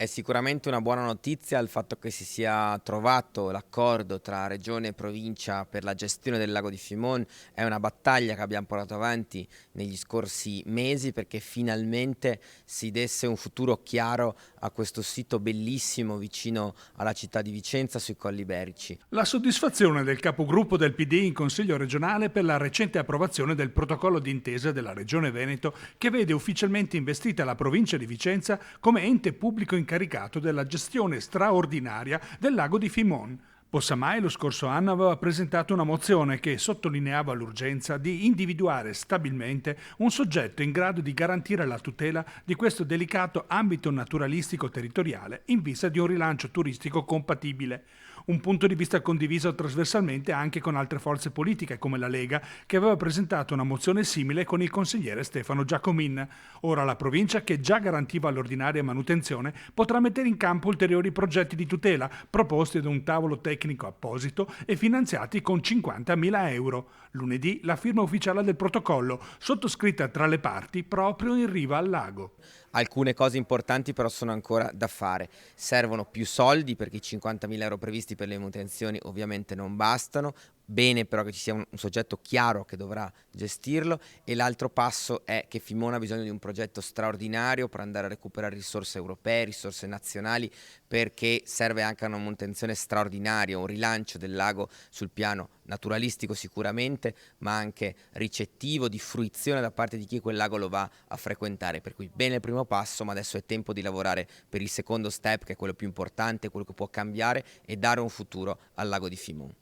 È sicuramente una buona notizia il fatto che si sia trovato l'accordo tra regione e provincia per la gestione del lago di Fimone. È una battaglia che abbiamo portato avanti negli scorsi mesi perché finalmente si desse un futuro chiaro a questo sito bellissimo vicino alla città di Vicenza sui Colli Iberici. La soddisfazione del capogruppo del PD in Consiglio regionale per la recente approvazione del protocollo d'intesa della Regione Veneto che vede ufficialmente investita la provincia di Vicenza come ente pubblico incaricato della gestione straordinaria del lago di Fimone. Possamai lo scorso anno aveva presentato una mozione che sottolineava l'urgenza di individuare stabilmente un soggetto in grado di garantire la tutela di questo delicato ambito naturalistico territoriale in vista di un rilancio turistico compatibile. Un punto di vista condiviso trasversalmente anche con altre forze politiche come la Lega, che aveva presentato una mozione simile con il consigliere Stefano Giacomin. Ora la provincia, che già garantiva l'ordinaria manutenzione, potrà mettere in campo ulteriori progetti di tutela proposti da un tavolo tecnico apposito e finanziati con 50.000 euro. Lunedì la firma ufficiale del protocollo, sottoscritta tra le parti proprio in riva al lago. Alcune cose importanti però sono ancora da fare. Servono più soldi perché i 50.000 euro previsti per le manutenzioni ovviamente non bastano. Bene però che ci sia un soggetto chiaro che dovrà gestirlo, e l'altro passo è che Fimone ha bisogno di un progetto straordinario per andare a recuperare risorse europee, risorse nazionali, perché serve anche una manutenzione straordinaria, un rilancio del lago sul piano naturalistico sicuramente, ma anche ricettivo, di fruizione da parte di chi quel lago lo va a frequentare. Per cui bene il primo passo, ma adesso è tempo di lavorare per il secondo step, che è quello più importante, quello che può cambiare e dare un futuro al lago di Fimone.